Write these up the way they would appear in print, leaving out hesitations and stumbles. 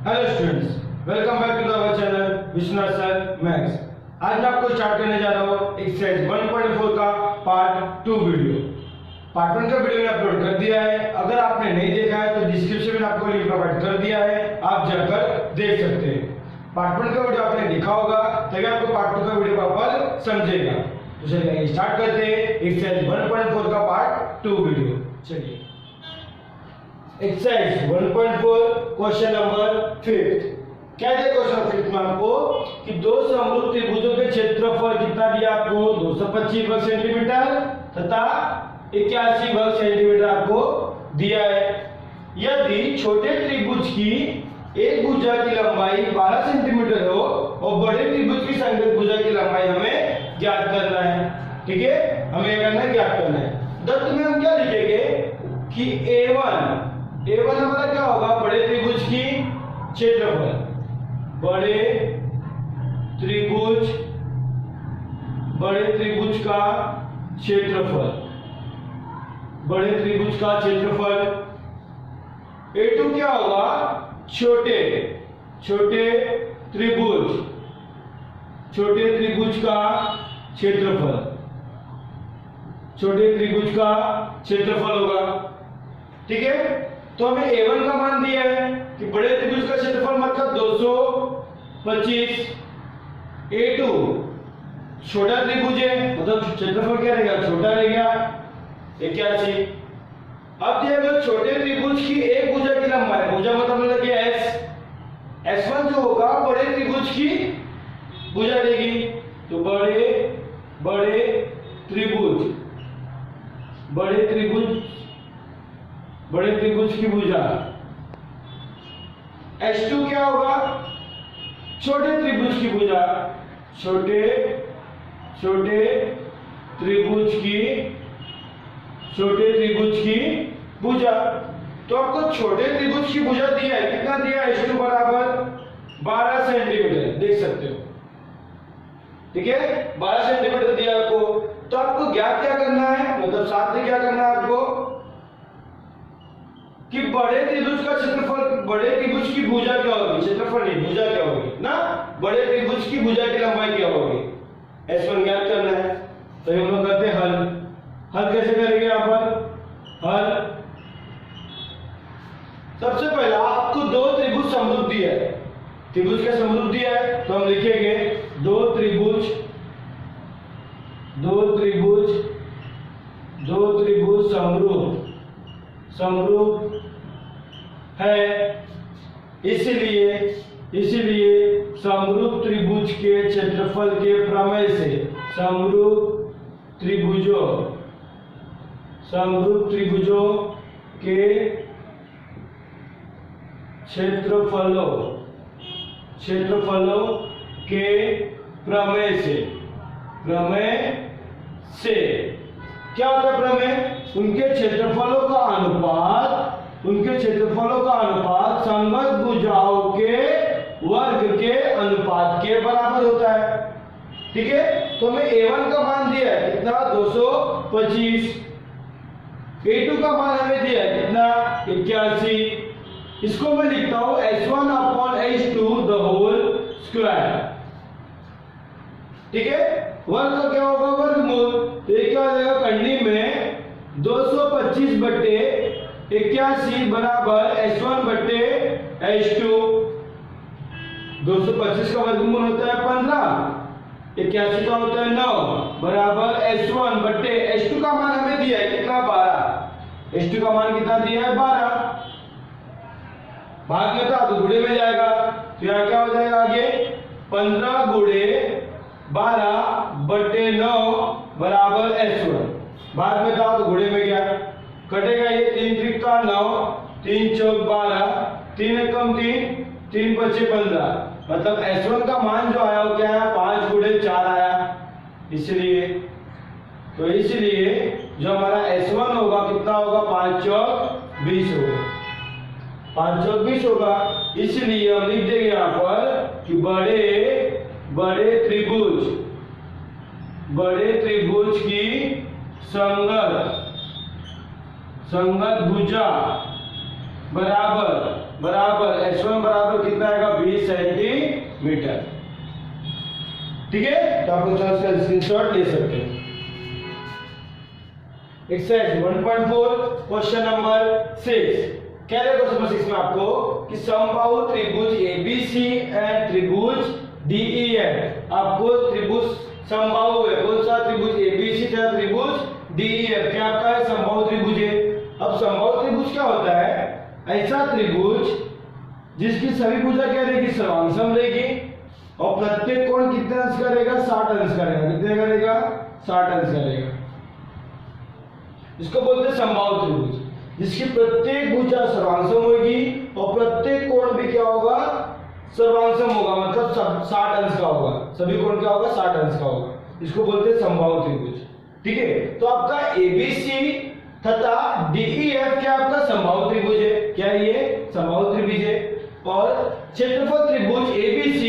Hello students, welcome back to our channel Vishwanath sir maths. आज मैं आपको स्टार्ट करने जा रहा हूँ एक्सरसाइज 1.4 का पार्ट 2 वीडियो। पार्ट 1 का वीडियो मैंने अपलोड कर दिया है। अगर आपने नहीं देखा है तो डिस्क्रिप्शन में आपको लिंक प्रोवाइड कर दिया है, आप जाकर देख सकते हैं। पार्ट 1 का वीडियो आपने देखा होगा तभी आपको पार्ट 2 का वीडियो प्रॉपर समझेगा। तो चलिए स्टार्ट करते हैं एक्सरसाइज 1.4 का पार्ट 2 वीडियो। चलिए एक्सरसाइज 1.4 क्वेश्चन नंबर 5। क्या है क्वेश्चन 5 में आपको कि दो समरूप त्रिभुजों के क्षेत्रफल कितना दिया आपको 225 वर्ग सेंटीमीटर तथा 81 वर्ग सेंटीमीटर आपको दिया है। यदि छोटे त्रिभुज की एक भुजा की लंबाई 12 सेंटीमीटर हो और बड़े त्रिभुज की संगत भुजा की लंबाई हमें ज्ञात करना है। ठीक है, हमें करना है, ज्ञात करना है। दत्त में हम क्या लिखेंगे कि A1 हमारा क्या होगा, बड़े त्रिभुज की क्षेत्रफल, बड़े त्रिभुज का क्षेत्रफल, बड़े त्रिभुज का क्षेत्रफल। A2 क्या होगा, छोटे त्रिभुज का क्षेत्रफल, छोटे त्रिभुज का क्षेत्रफल होगा। ठीक है, तो हमें A1 का मान दिया है कि बड़े त्रिभुज का क्षेत्रफल मतलब 225। A2 छोटा त्रिभुज है मतलब क्षेत्रफल क्या रहेगा, छोटा रहेगा 81। अब देखो छोटे त्रिभुज की एक भुजा की लंबाई, भुजा मतलब S, S1 जो होगा बड़े त्रिभुज की भुजा रहेगी। तो बड़े त्रिभुज की भुजा। H2 क्या होगा, छोटे त्रिभुज की भुजा, छोटे त्रिभुज की भुजा। तो आपको छोटे त्रिभुज की भुजा दिया है, कितना दिया है, H2 बराबर 12 सेंटीमीटर, देख सकते हो। ठीक है, 12 सेंटीमीटर दिया आपको। तो आपको ज्ञात क्या करना है, मतलब साथ में क्या करना है आपको कि बड़े त्रिभुज का क्षेत्रफल, बड़े त्रिभुज की भुजा क्या होगी, क्षेत्रफल नहीं भुजा क्या होगी ना, बड़े त्रिभुज की भुजा की लंबाई क्या होगी, S1 ज्ञात करना है। तो हम लोग करते हैं हल कैसे करेंगे यहाँ पर हल। सबसे पहला आपको दो त्रिभुज समरूप दिया है, त्रिभुज का समरूप दिया है तो हम लिखेंगे दो त्रिभुज समरूप है, इसलिए समरूप त्रिभुज के क्षेत्रफल के प्रमेय से समरूप त्रिभुजों के क्षेत्रफलों के प्रमेय से क्या होता है प्रमेय, उनके क्षेत्रफलों का अनुपात संगत भुजाओं के वर्ग के अनुपात के बराबर होता है। ठीक है, तो हमें A1 का मान दिया है कितना 225, A2 का मान हमें दिया है कितना 81। इसको मैं लिखता हूं S1 upon H2 the whole square. ठीक है, वर्ग का क्या होगा, वर्गमूल। तो ये क्या हो जाएगा, कंडी में 225 बटे 81 बराबर S1 बटे H2। 225 का वर्गमूल होता है 15, 81 का होता है 9 बराबर S1 बटे H2 का मान हमें दिया है कितना 12। H2 का मान कितना दिया है 12, भाग में था तो गुणे में जाएगा। तो यहाँ क्या हो जाएगा आगे 15 गुणे 12 बटे 9 बराबर S1, भाग में था तो गुणे में गया, कटेगा ये 3 त्रिक का 9, 3 चौक 12, 3 एकम 3, 3 पचे 15, मतलब S1 का मान जो आया वो क्या है 5 गुणे 4 आया। इसलिए जो हमारा S1 होगा कितना होगा 5 चौक 20 होगा, 5 चौक 20 होगा। इसलिए हम लिख देंगे यहाँ पर कि बड़े त्रिभुज की संगत भुजा बराबर h1 बराबर कितना आएगा 20 सेंटीमीटर। ठीक है, तो आप लोग इसका स्क्रीनशॉट ले सकते हैं। Exercise 1.4 question number 6। क्या है क्वेश्चन नंबर 6 में आपको कि समबाहु त्रिभुज ABC एंड त्रिभुज DEF, आपको त्रिभुज समबाहु है, कौन सा त्रिभुज ABC तथा त्रिभुज DEF क्या आपका है समबाहु त्रिभुज है। अब समबाहु त्रिभुज क्या होता है, ऐसा त्रिभुज जिसकी सभी भुजा क्या रहेगी सर्वांसम रहेगी और प्रत्येक कोण कितने अंश करेगा 60 अंश करेगा। कितने करेगा 60 अंश करेगा। इसको बोलते हैं समबाहु त्रिभुज जिसकी प्रत्येक भुजा सर्वांसम होगी और प्रत्येक कोण भी क्या होगा सर्वांसम होगा, मतलब 60 अंश का होगा। सभी कोण क्या होगा 60 अंश का होगा। इसको बोलते हैं समबाहु त्रिभुज। ठीक है, तो आपका ABC तथा DEF क्या आपका समबाहु त्रिभुज है। क्या ये समबाहु त्रिभुज है और क्षेत्रफल त्रिभुज ABC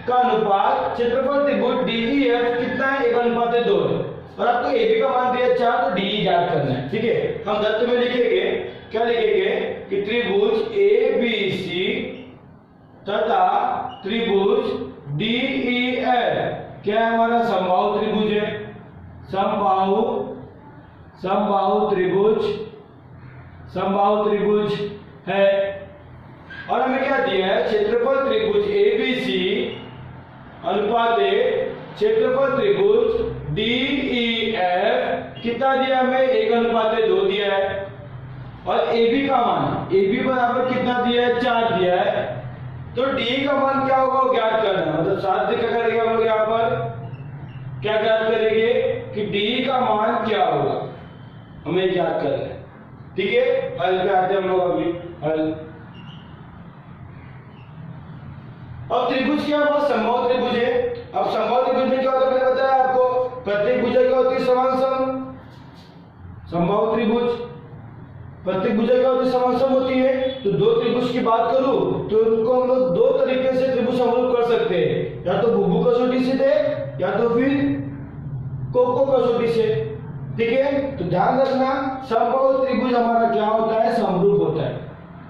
का अनुपात क्षेत्रफल त्रिभुज DEF कितना है 1:2 है और आपको AB का मान दिया 4 तो DE ज्ञात करना है। ठीक है, हम दत्त में लिखेंगे, क्या लिखेंगे कि त्रिभुज ABC तथा त्रिभुज DEF क्या है हमारा समबाहु त्रिभुज है। समबाहु त्रिभुज है और हमें क्या दिया है क्षेत्रफल त्रिभुज ABC अनुपात क्षेत्रफल त्रिभुज DEF कितना दिया हमें 1:2 दिया है और AB का मान AB बराबर कितना दिया है 4 दिया है। तो DE का मान क्या होगा वो ज्ञात करना है, मतलब साथ क्या करेंगे हम लोग यहाँ पर क्या ज्ञात करेंगे कि DE का मान क्या होगा हमें ज्ञात करना है। ठीक है, हल पे आते हैं हम लोग अभी हल। अब त्रिभुज क्या हुआ समबाहु त्रिभुज है। अब समबाहु त्रिभुज में क्या होता है मैंने बताया आपको, प्रत्येक भुजा क्या होती है सर्वांसम। समबाहु त्रिभुज प्रत्येक भुजा क्या होती है सर्वांसम होती है। तो दो त्रिभुज की बात करूं तो उनको हम लोग दो तरीके से त्रिभुज समरूप कर सकते हैं, या तो बुबु कसौटी से दे या तो फिर कोको कसौटी से। ठीक है, तो ध्यान रखना समबाहु त्रिभुज हमारा क्या होता है समरूप होता है।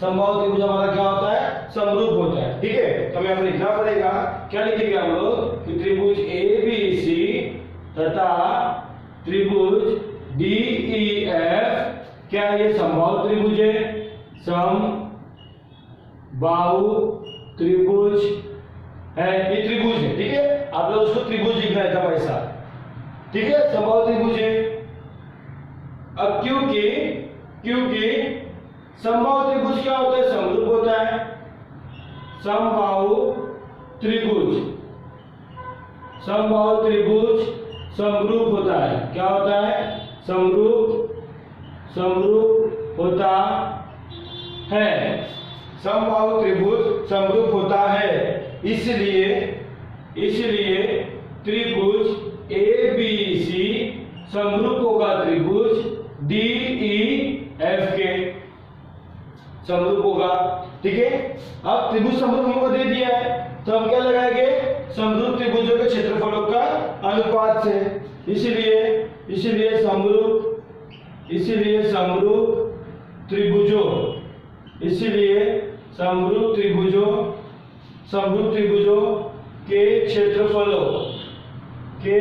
समबाहु त्रिभुज हमारा क्या होता है समरूप होता है। ठीक है, तो हमें लिखना पड़ेगा, क्या लिखेंगे हम लोग कि त्रिभुज ABC तथा त्रिभुज DEF क्या ये समबाहु त्रिभुज है। समबाहु त्रिभुज है, ये त्रिभुज है। ठीक है, आप लोग उसको त्रिभुज लिखना है था ऐसा। ठीक है, समबाहु त्रिभुज है। अब क्योंकि समबाहु त्रिभुज क्या होता है समरूप होता है। समबाहु त्रिभुज समरूप होता है। क्या होता है समरूप होता है। समबाहु त्रिभुज समरूप होता है, इसलिए त्रिभुज ABC समरूप होगा त्रिभुज DEF के समरूप होगा। ठीक है, अब त्रिभुज समरूप हमको दे दिया है तो हम क्या लगाएंगे समरूप त्रिभुजों के क्षेत्रफलों का अनुपात से। इसलिए समरूप त्रिभुजों के क्षेत्रफलों के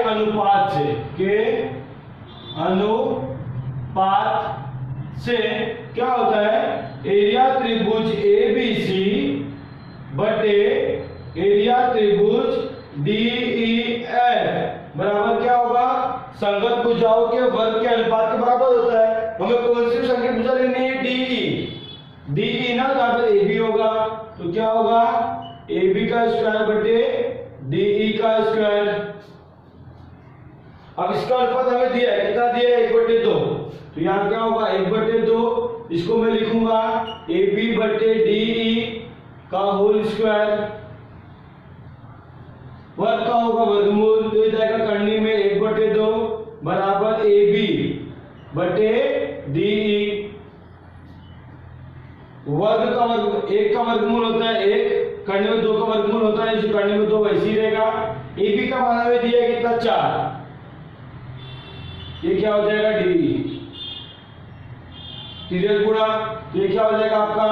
अनुपात से क्या होता है एरिया त्रिभुज ABC बटे एरिया त्रिभुज DEF बराबर क्या होगा संगत भुजाओं के वर्ग के अनुपात के बराबर होता है। हमें कौन सी संगत भुजा लेनी है DE ना, तो AB होगा तो क्या होगा AB का स्क्वायर बटे DE का स्क्वायर। अब इसका अनुपात हमें दिया है, कितना दिया है 1/2, तो यहाँ क्या होगा 1/2। इसको मैं लिखूंगा AB बटे DE का होल स्क्वायर, वर्ग का होगा वर्गमूल, तो जाएगा करनी में 1/2 बराबर AB बटे DE। वर्ग का वर्ग एक का वर्गमूल होता है 1, करने में 2 का वर्गमूल होता है, इस करने में 2 वैसे ही रहेगा। AB का मान हमें दिया है कितना 4, ये क्या हो जाएगा डी, तिरक गुणा, ये क्या हो जाएगा आपका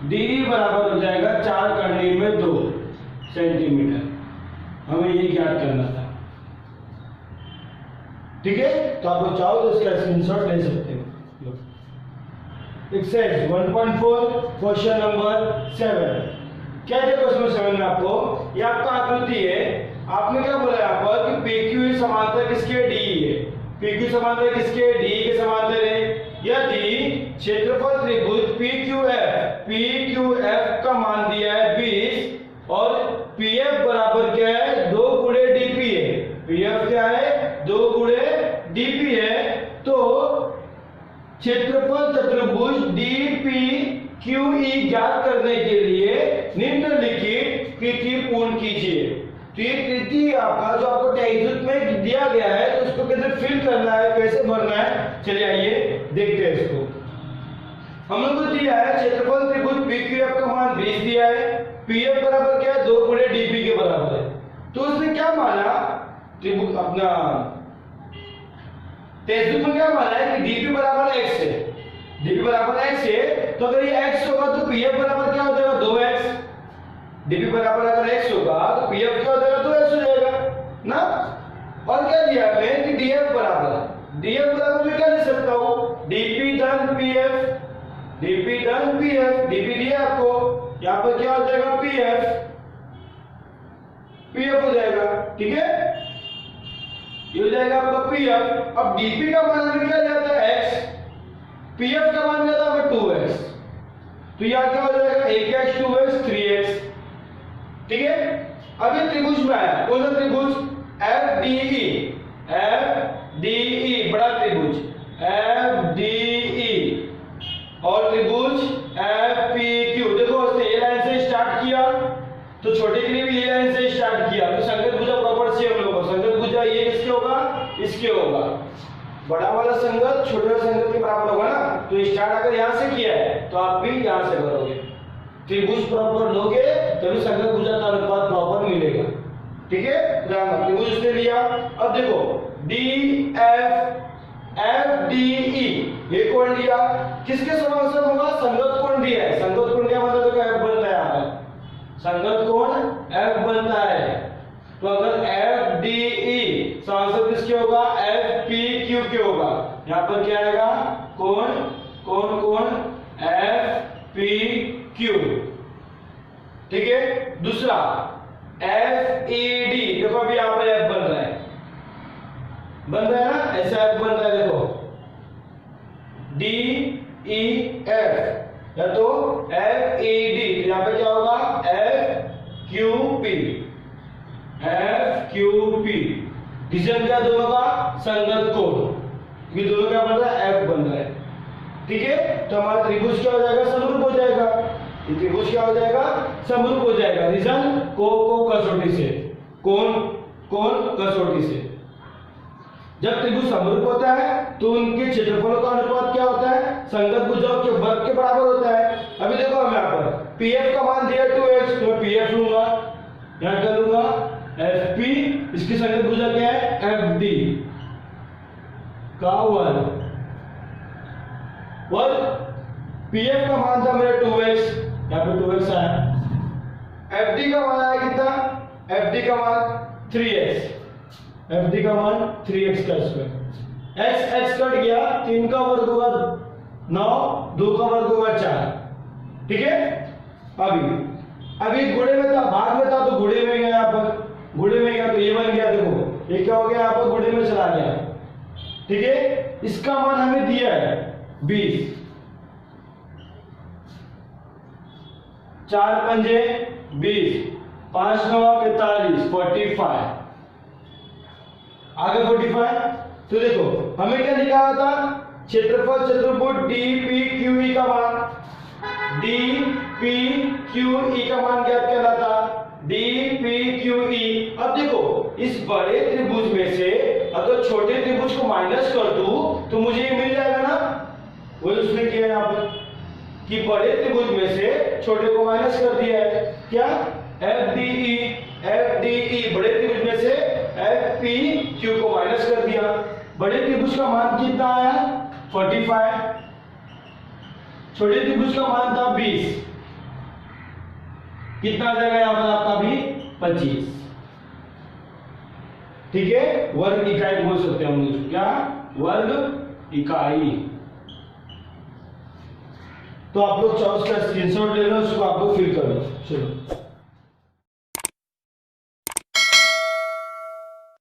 डी बराबर हो जाएगा 4 करने में 2 सेंटीमीटर। हमें ये ज्ञात करना था। ठीक है, तो आप लोग चाहो तो इसका स्क्रीनशॉट ले सकते हो। Exercise 1.4 question number 7। क्या है क्वेश्चन 7 में आपको, ये आपका आकृति है, आपने क्या बोला यहाँ पर कि PQ समांतर किसके डी है, PQ समांतर किसके डी के समांतर है। यदि क्षेत्रफल त्रिभुज PQF का मान दिया है 20 और PF बराबर क्या है 2 गुणे DP है, PF क्या है 2 गुणे DP है, तो क्षेत्रफल चतुर्भुज DPQE ज्ञात करने के लिए निम्नलिखित कृति पूर्ण कीजिए। तो ये कृति आपका जो आपको टेक्स्ट में दिया गया है, तो उसको कैसे फिल करना है, कैसे भरना है, चलिए आइए देखते हैं इसको। हम लोग को दिया है क्षेत्रफल त्रिभुज PQF का मान 20 दिया है, PF बराबर क्या है 2 गुणे DP के बराबर है। तो उसने क्या माना, त्रिभुज अपना टेक्स्ट में क्या माना है कि DP बराबर x है, DP बराबर x है, तो अगर ये x होगा तो PF बराबर क्या हो जाएगा 2x। DP बराबर अगर x होगा तो PF क्या हो जाएगा 2x हो जाएगा ना। और क्या दिया है कि DF बराबर मैं क्या ले सकता हूं DP धन PF, DP धन PF, DP दिया आपको, यहां पर क्या हो जाएगा PF हो जाएगा। ठीक है, ये हो जाएगा आपका PF। अब DP का मान हमें क्या दिया था x, PF का मान दिया था हमें 2x, तो यहां क्या हो जाएगा 1x 2x 3x। ठीक है, अब ये त्रिभुज में आया, कौन सा त्रिभुज FDE बड़ा त्रिभुज FDE और त्रिभुज FPQ। देखो उसने ए लाइन से स्टार्ट किया, तो छोटे के लिए भी ए लाइन से स्टार्ट किया, तो संगत भुजा प्रॉपर से हम लोग को संगत भुजा ये किसके होगा, इसके होगा। बड़ा वाला संगत छोटे वाले संगत के बराबर होगा ना, तो स्टार्ट अगर यहां से किया है तो आप भी यहां से करोगे, त्रिभुज प्रॉपर लोगे तभी संगत भुजा का अनुपात प्रॉपर मिलेगा। ठीक है, त्रिभुज उसने लिया। अब देखो DF FDE ये कोण लिया, किसके समांतर होगा, संगत कोण दिया है, संगत कोण क्या मतलब तो F बनता है, यहाँ पर संगत कोण F बनता है। तो अगर FDE समांतर किसके होगा FPQ के होगा, यहाँ पर क्या आएगा कोण कोण कोण FPQ। ठीक है, दूसरा FED, देखो अभी यहाँ पर F बन रहा है ना, ऐसा F बन रहा है, देखो DEF या तो FED, यहाँ पे क्या होगा FQP। डिवीजन क्या दोनों का संगत कोण, ये दोनों क्या बन रहा है F बन रहा है। ठीक है, तो हमारा त्रिभुज क्या हो जाएगा समरूप हो जाएगा, ये त्रिभुज क्या हो जाएगा समरूप हो जाएगा। रीजन को कसौटी से, कोण कसौटी से। जब त्रिभुज समरूप होता है तो उनके क्षेत्रफलों का अनुपात क्या होता है, संगत भुजाओं के वर्ग के बराबर होता है। अभी देखो हम यहाँ पर PF का मान दिया 2x, तो मैं PF लूंगा, यहाँ क्या लूंगा FP, इसकी संगत भुजा क्या है FD का वर्ग। PF का मान था मेरा 2x, यहाँ पे 2x आया। FD का मान आया कितना, FD का मान 3x, FD का मान 3x का स्क्वायर। x कट गया, 3 का वर्ग होगा 9, 2 का वर्ग होगा 4। ठीक है, अभी गुणे में था, भाग में था तो गुणे में गया, यहाँ पर गुणे में गया तो ये बन गया, देखो ये क्या हो गया यहाँ पर गुणे में चला गया। ठीक है, इसका मान हमें दिया है 20, 4 पंजे 20, 5 9 45, 45 आगे 45। तो देखो हमें क्या लिखा हुआ था, क्षेत्रफल चतुर्भुज DPQE का मान, DPQE का मान ज्ञात करना था, DPQE। अब देखो इस बड़े त्रिभुज में से अगर छोटे त्रिभुज को माइनस कर दूं तो मुझे ये मिल जाएगा ना, वही उसने किया यहाँ पर कि बड़े त्रिभुज में से छोटे को माइनस कर दिया है। क्या FDE बड़े त्रिभुज में से FPQ को माइनस कर दिया, बड़े त्रिभुज त्रिभुज का मान कितना आया 45, छोटे त्रिभुज का मान था 20, कितना आ जाएगा यहां पर आपका भी 25। ठीक है, वर्ग इकाई बोल सकते हैं हम लोग, क्या वर्ग इकाई। तो आप लोग चाहो उसका स्क्रीनशॉट ले लो, उसको आप लोग फिल कर लो। चलो